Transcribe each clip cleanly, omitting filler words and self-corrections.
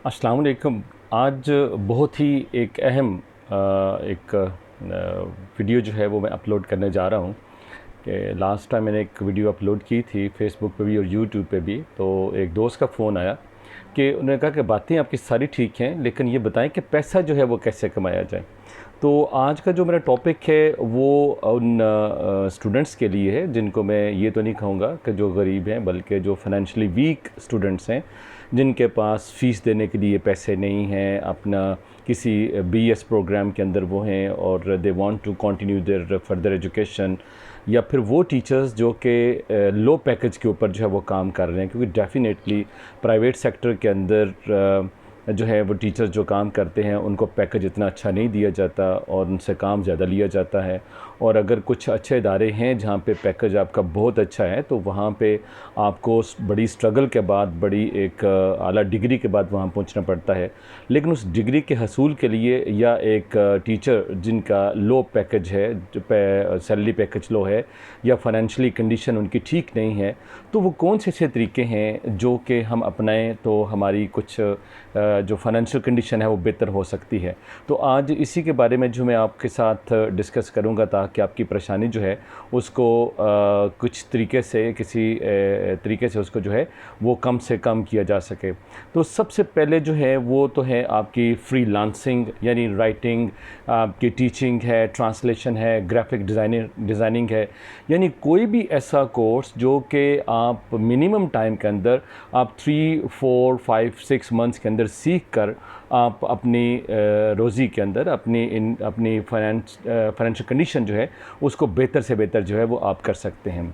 अस्सलाम वालेकुम। आज बहुत ही एक अहम एक वीडियो जो है वो मैं अपलोड करने जा रहा हूँ कि लास्ट टाइम मैंने एक वीडियो अपलोड की थी फेसबुक पे भी और यूट्यूब पे भी। तो एक दोस्त का फ़ोन आया कि उन्होंने कहा कि बातें आपकी सारी ठीक हैं, लेकिन ये बताएं कि पैसा जो है वो कैसे कमाया जाए। तो आज का जो मेरा टॉपिक है वो उन स्टूडेंट्स के लिए है जिनको मैं ये तो नहीं कहूँगा कि जो गरीब हैं, बल्कि जो फाइनेंशियली वीक स्टूडेंट्स हैं, जिनके पास फ़ीस देने के लिए पैसे नहीं हैं, अपना किसी बीएस प्रोग्राम के अंदर वो हैं और they want to continue their further education, या फिर वो टीचर्स जो कि लो पैकेज के ऊपर जो है वो काम कर रहे हैं। क्योंकि डेफ़िनेटली प्राइवेट सेक्टर के अंदर जो है वो टीचर्स जो काम करते हैं उनको पैकेज इतना अच्छा नहीं दिया जाता और उनसे काम ज़्यादा लिया जाता है। और अगर कुछ अच्छे इदारे हैं जहाँ पे पैकेज आपका बहुत अच्छा है तो वहाँ पे आपको बड़ी स्ट्रगल के बाद, बड़ी एक आला डिग्री के बाद वहाँ पहुँचना पड़ता है। लेकिन उस डिग्री के हसूल के लिए या एक टीचर जिनका लो पैकेज है, जो सैलरी पैकेज लो है या फाइनेंशियली कंडीशन उनकी ठीक नहीं है, तो वो कौन से ऐसे तरीके हैं जो कि हम अपनाएं तो हमारी कुछ जो फाइनेंशियल कंडीशन है वो बेहतर हो सकती है। तो आज इसी के बारे में जो मैं आपके साथ डिस्कस करूंगा ताकि आपकी परेशानी जो है उसको कुछ तरीके से, किसी तरीके से उसको जो है वो कम से कम किया जा सके। तो सबसे पहले जो है वो तो है आपकी फ्रीलांसिंग, यानी राइटिंग, आपकी टीचिंग है, ट्रांसलेशन है, ग्राफिक डिज़ाइनिंग है, यानी कोई भी ऐसा कोर्स जो कि आप मिनिमम टाइम के अंदर आप 3, 4, 5, 6 मंथ्स के अंदर सीख कर आप अपनी रोज़ी के अंदर अपनी फाइनेंशियल कंडीशन जो है उसको बेहतर से बेहतर जो है वो आप कर सकते हैं।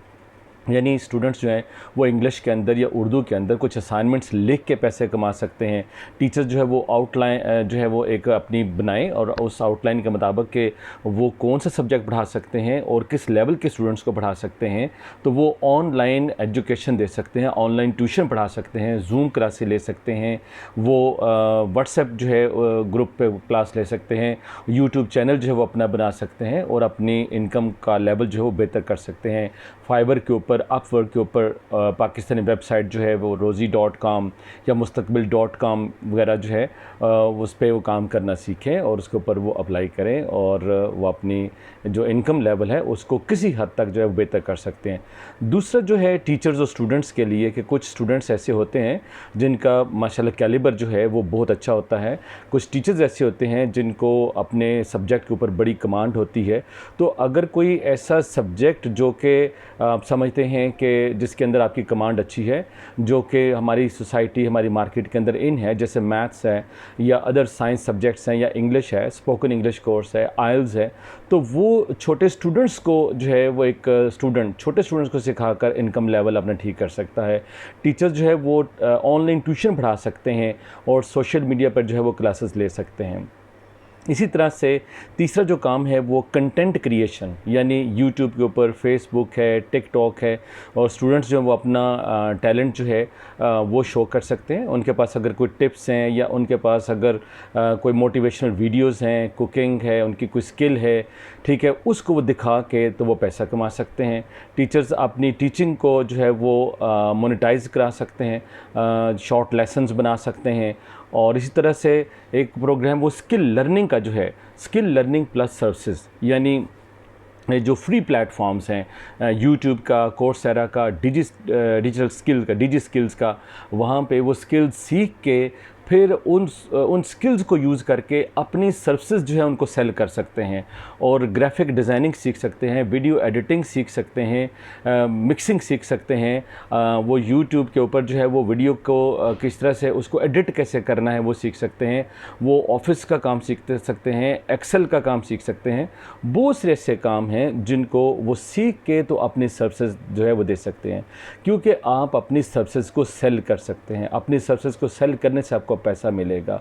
यानी स्टूडेंट्स जो हैं वो इंग्लिश के अंदर या उर्दू के अंदर कुछ असाइनमेंट्स लिख के पैसे कमा सकते हैं। टीचर्स जो है वो आउटलाइन जो है वो एक अपनी बनाएं और उस आउटलाइन के मुताबिक के वो कौन सा सब्जेक्ट पढ़ा सकते हैं और किस लेवल के स्टूडेंट्स को पढ़ा सकते हैं, तो वो ऑनलाइन एजुकेशन दे सकते हैं, ऑनलाइन ट्यूशन पढ़ा सकते हैं, जूम क्लासेस ले सकते हैं, वो व्हाट्सएप जो है ग्रुप पे क्लास ले सकते हैं, यूट्यूब चैनल जो है वो अपना बना सकते हैं और अपनी इनकम का लेवल जो है वो बेहतर कर सकते हैं। फाइवर के ऊपर, अपवर्क के ऊपर पाकिस्तानी वेबसाइट जो है वो रोज़ी.com या मुस्तकबिल.com वगैरह जो है उस पर वो काम करना सीखें और उसके ऊपर वो अप्लाई करें और वो अपनी जो इनकम लेवल है उसको किसी हद तक जो है वो बेहतर कर सकते हैं। दूसरा जो है टीचर्स और स्टूडेंट्स के लिए कि कुछ स्टूडेंट्स ऐसे होते हैं जिनका माशाल्लाह कैलिबर जो है वो बहुत अच्छा होता है। कुछ टीचर्स ऐसे होते हैं जिनको अपने सब्जेक्ट के ऊपर बड़ी कमांड होती है। तो अगर कोई ऐसा सब्जेक्ट जो कि आप समझते हैं कि जिसके अंदर आपकी कमांड अच्छी है, जो कि हमारी सोसाइटी, हमारी मार्केट के अंदर इन है, जैसे मैथ्स है या अदर साइंस सब्जेक्ट्स हैं या इंग्लिश है, स्पोकन इंग्लिश कोर्स है, आइल्स है, तो वो छोटे स्टूडेंट्स को जो है वो एक छोटे स्टूडेंट्स को सिखाकर इनकम लेवल अपना ठीक कर सकता है। टीचर्स जो है वो ऑनलाइन ट्यूशन पढ़ा सकते हैं और सोशल मीडिया पर जो है वो क्लासेस ले सकते हैं। इसी तरह से तीसरा जो काम है वो कंटेंट क्रिएशन, यानी यूट्यूब के ऊपर, फेसबुक है, टिकटॉक है, और स्टूडेंट्स जो हैं वो अपना टैलेंट जो है वो शो कर सकते हैं। उनके पास अगर कोई टिप्स हैं या उनके पास अगर कोई मोटिवेशनल वीडियोस हैं, कुकिंग है, उनकी कोई स्किल है, ठीक है, उसको वो दिखा के तो वो पैसा कमा सकते हैं। टीचर्स अपनी टीचिंग को जो है वो मोनेटाइज करा सकते हैं, शॉर्ट लेसन्स बना सकते हैं। और इसी तरह से एक प्रोग्राम वो स्किल लर्निंग का जो है, स्किल लर्निंग प्लस सर्विसेज, यानी जो फ्री प्लेटफॉर्म्स हैं, यूट्यूब का, कोर्सेरा का, डिजी स्किल्स का, वहाँ पे वो स्किल्स सीख के फिर उन स्किल्स को यूज़ करके अपनी सर्विसेज जो है उनको सेल कर सकते हैं और ग्राफिक डिज़ाइनिंग सीख सकते हैं, वीडियो एडिटिंग सीख सकते हैं, मिक्सिंग सीख सकते हैं। वो यूट्यूब के ऊपर जो है वो वीडियो को किस तरह से उसको एडिट कैसे करना है वो सीख सकते हैं। वो ऑफिस का काम सीख सकते हैं, एक्सेल का काम सीख सकते हैं। बहुत से ऐसे काम हैं जिनको वो सीख के तो अपनी सर्विसेज जो है वो दे सकते हैं, क्योंकि आप अपनी सर्विसेज को सेल कर सकते हैं। अपनी सर्विसेज को सेल करने से आपको पैसा मिलेगा।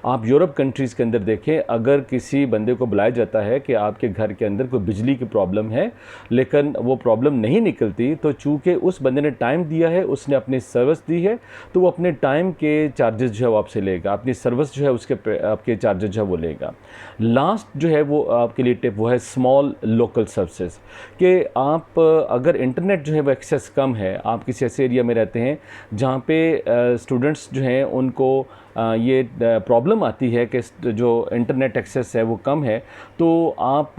आप यूरोप कंट्रीज़ के अंदर देखें, अगर किसी बंदे को बुलाया जाता है कि आपके घर के अंदर कोई बिजली की प्रॉब्लम है लेकिन वो प्रॉब्लम नहीं निकलती, तो चूँकि उस बंदे ने टाइम दिया है, उसने अपनी सर्विस दी है, तो वो अपने टाइम के चार्जेस जो है वो आपसे लेगा, अपनी सर्विस जो है उसके आपके चार्जेस जो है वो लेगा। लास्ट जो है वो आपके लिए टिप वो है स्मॉल लोकल सर्विसेज, कि आप अगर इंटरनेट जो है वो एक्सेस कम है, आप किसी ऐसे एरिया में रहते हैं जहाँ पे स्टूडेंट्स जो हैं उनको ये प्रॉब्लम आती है कि जो इंटरनेट एक्सेस है वो कम है, तो आप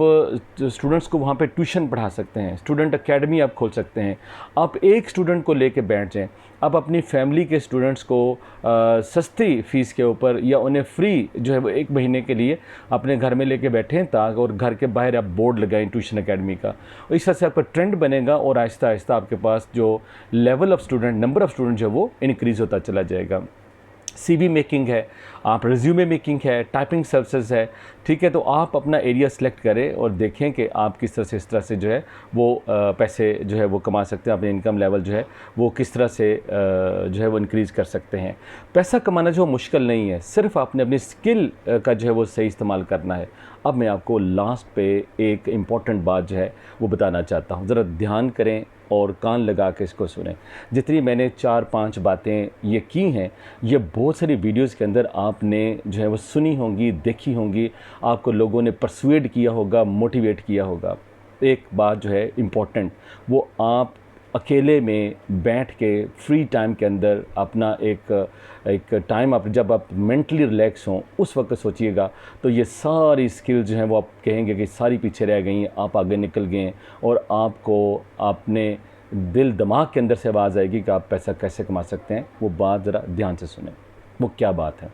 स्टूडेंट्स को वहाँ पे ट्यूशन पढ़ा सकते हैं, स्टूडेंट एकेडमी आप खोल सकते हैं। आप एक स्टूडेंट को लेके बैठ जाएं, आप अपनी फैमिली के स्टूडेंट्स को सस्ती फ़ीस के ऊपर या उन्हें फ्री जो है वो 1 महीने के लिए अपने घर में लेके बैठें, ताकि और घर के बाहर आप बोर्ड लगाएं ट्यूशन एकेडमी का। और इस तरह से आपका ट्रेंड बनेगा और आहिस्ता आहिस्ता आपके पास जो level of student, number of student जो है वो इंक्रीज़ होता चला जाएगा। सीवी मेकिंग है, आप रिज्यूमे मेकिंग है, टाइपिंग सर्विसेज है, ठीक है। तो आप अपना एरिया सेलेक्ट करें और देखें कि आप किस तरह से इस तरह से जो है वो पैसे जो है वो कमा सकते हैं, अपने इनकम लेवल जो है वो किस तरह से जो है वो इंक्रीज़ कर सकते हैं। पैसा कमाना जो मुश्किल नहीं है, सिर्फ आपने अपनी स्किल का जो है वो सही इस्तेमाल करना है। अब मैं आपको लास्ट पे एक इम्पॉर्टेंट बात जो है वो बताना चाहता हूँ, ज़रा ध्यान करें और कान लगा के इसको सुनें। जितनी मैंने 4-5 बातें ये की हैं, ये बहुत सारी वीडियोज़ के अंदर आपने जो है वो सुनी होंगी, देखी होंगी, आपको लोगों ने परसुएड किया होगा, मोटिवेट किया होगा। एक बात जो है इम्पॉर्टेंट, वो आप अकेले में बैठ के फ्री टाइम के अंदर अपना एक टाइम आप जब आप मेंटली रिलैक्स हों उस वक्त सोचिएगा, तो ये सारी स्किल जो हैं वो आप कहेंगे कि सारी पीछे रह गई हैं, आप आगे निकल गए हैं और आपको अपने दिल दिमाग के अंदर से आवाज़ आएगी कि आप पैसा कैसे कमा सकते हैं। वो बात ज़रा ध्यान से सुनें, वो क्या बात है।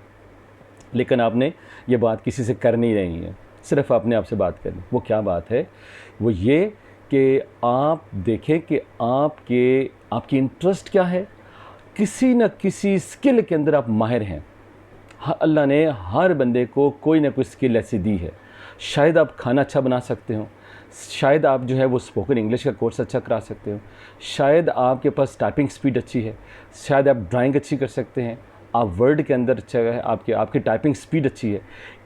लेकिन आपने ये बात किसी से कर नहीं रही है, सिर्फ आपने आपसे बात करनी। वो क्या बात है? वो ये कि आप देखें कि आपकी इंटरेस्ट क्या है, किसी न किसी स्किल के अंदर आप माहिर हैं। अल्लाह ने हर बंदे को कोई ना कोई स्किल ऐसी दी है। शायद आप खाना अच्छा बना सकते हो, शायद आप जो है वो स्पोकन इंग्लिश का कोर्स अच्छा करा सकते हो, शायद आपके पास टाइपिंग स्पीड अच्छी है, शायद आप ड्राइंग अच्छी कर सकते हैं, आप वर्ड के अंदर अच्छा है, आपकी टाइपिंग स्पीड अच्छी है।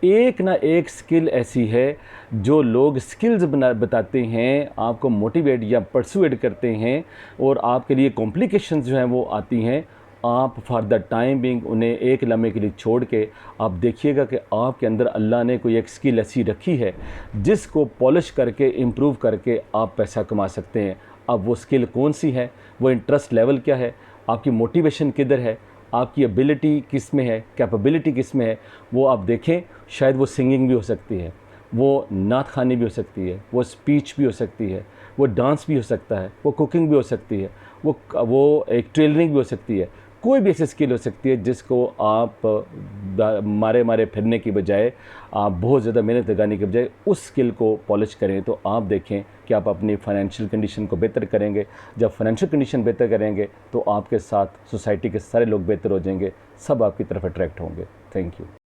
एक ना एक स्किल ऐसी है जो लोग स्किल्स बताते हैं, आपको मोटिवेट या परसुएड करते हैं और आपके लिए कॉम्प्लिकेशंस जो हैं वो आती हैं। आप फॉर द टाइम बिंग उन्हें एक लम्हे के लिए छोड़ के आप देखिएगा कि आपके अंदर अल्लाह ने कोई एक स्किल ऐसी रखी है जिसको पॉलिश करके इम्प्रूव करके आप पैसा कमा सकते हैं। अब वो स्किल कौन सी है, वो इंटरेस्ट लेवल क्या है, आपकी मोटिवेशन किधर है, आपकी एबिलिटी किस में है, कैपेबिलिटी किस में है, वो आप देखें। शायद वो सिंगिंग भी हो सकती है, वो नात खानी भी हो सकती है, वो स्पीच भी हो सकती है, वो डांस भी हो सकता है, वो कुकिंग भी हो सकती है, वो एक टेलरिंग भी हो सकती है। कोई भी ऐसी स्किल हो सकती है जिसको आप मारे फिरने की बजाय, आप बहुत ज़्यादा मेहनत लगाने के बजाय उस स्किल को पॉलिश करें, तो आप देखें कि आप अपनी फाइनेंशियल कंडीशन को बेहतर करेंगे। जब फाइनेंशियल कंडीशन बेहतर करेंगे तो आपके साथ सोसाइटी के सारे लोग बेहतर हो जाएंगे, सब आपकी तरफ अट्रैक्ट होंगे। Thank you.